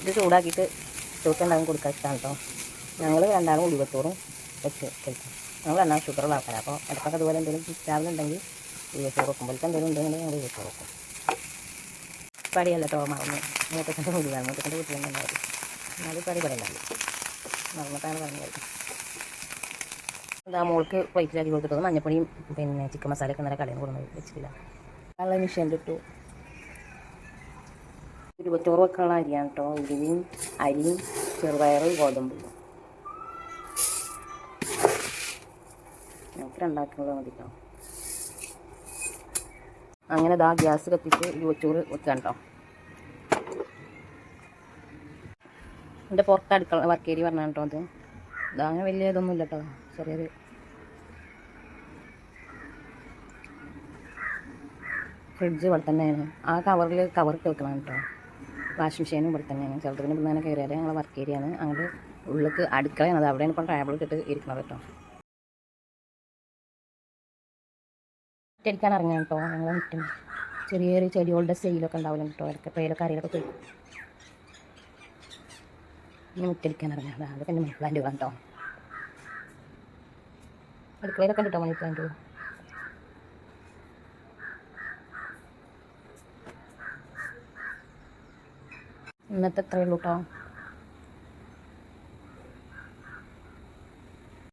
ഇത് ചൂടാക്കിയിട്ട് ചോറുണ്ടാകും കൊടുക്കാൻ ഇഷ്ടമാണ് കേട്ടോ. ഞങ്ങൾ രണ്ടാളും ഉലുവച്ചോറും വെച്ച് കഴിക്കും. ഞങ്ങൾ രണ്ടാളും ഷുഗറുള്ള ആൾക്കാരാണ്. അപ്പോൾ ഇടയ്ക്കൊക്കെ അതുപോലെ എന്തെങ്കിലും രാവിലെ ഉണ്ടെങ്കിൽ ഉലുവച്ചോറ് വെക്കുമ്പോഴേക്കും എന്തെങ്കിലും ഉണ്ടെങ്കിൽ ഞങ്ങൾ ഉലുവച്ചോറ് വെക്കും. പടിയല്ല കേട്ടോ മറന്ന് മൂത്തച്ഛൻ്റെ വീട്ടിലാണ്. മൂത്തച്ഛൻ്റെ വീട്ടിൽ തന്നെ ഉണ്ടാവും. അത് പടി പറയുന്നുണ്ട് മറന്നിട്ടാണ് പറഞ്ഞത്. എന്താ മോൾക്ക് വൈറ്റിലാക്കി കൊടുത്തിട്ടത് മഞ്ഞപ്പൊടിയും പിന്നെ ചിക്കൻ മസാലയൊക്കെ നല്ല കടയിൽ നിന്ന് കൊണ്ടുവന്ന് വെച്ചിട്ടില്ല. നല്ല മിഷീനിലിട്ടു. ഉലുവച്ചോറ് വെക്കാനുള്ള അരിയാണ് കേട്ടോ. ഉലുവയും അരിയും ചെറുപയറും ഗോതമ്പും. നമുക്ക് രണ്ടാക്കുള്ളത് മതി കേട്ടോ. അങ്ങനെ ഇതാ ഗ്യാസ് കത്തിച്ച് ഉലുവച്ചോറ് വെക്കാൻ കേട്ടോ. എൻ്റെ പുറത്ത് അടുക്കള വർക്കേരി പറഞ്ഞാൽ കേട്ടോ അത്. ഇതങ്ങനെ വലിയ ഇതൊന്നും ഇല്ല കേട്ടോ, ചെറിയൊരു ഫ്രിഡ്ജ് ഇവിടെ തന്നെയാണ്. ആ കവറിൽ കവറിട്ട് വെക്കണം കേട്ടോ. വാഷിംഗ് മെഷീനും ഇവിടെ തന്നെയാണ്. ചിലതിന് ഇവിടെ തന്നെ കയറിയാൽ ഞങ്ങൾ വർക്ക് ഏരിയയാണ്. അങ്ങോട്ട് ഉള്ളിലേക്ക് അടുക്കളയാണ്. അത് അവിടെയാണ് ഇപ്പോൾ ടേബിൾ ഇട്ടിട്ട് ഇരിക്കുന്നത് കേട്ടോ. മുറ്റടിക്കാൻ ഇറങ്ങാൻ കേട്ടോ. ഞങ്ങൾ മുറ്റും ചെറിയൊരു ചെടികളുടെ സെയിലൊക്കെ ഉണ്ടാവില്ല കേട്ടോ. ഇടയ്ക്ക് പേരൊക്കെ അറിയിലൊക്കെ ചെയ്യും. ഇനി മുറ്റടിക്കാൻ ഇറങ്ങാം. അതൊക്കെ എൻ്റെ മണി പ്ലാന്റ് കേട്ടോ. അടുക്കളയിലൊക്കെ കിട്ടോ മണി പ്ലാന്റ്. ഇന്നത്തെ എത്രയേ ഉള്ളൂ കേട്ടോ.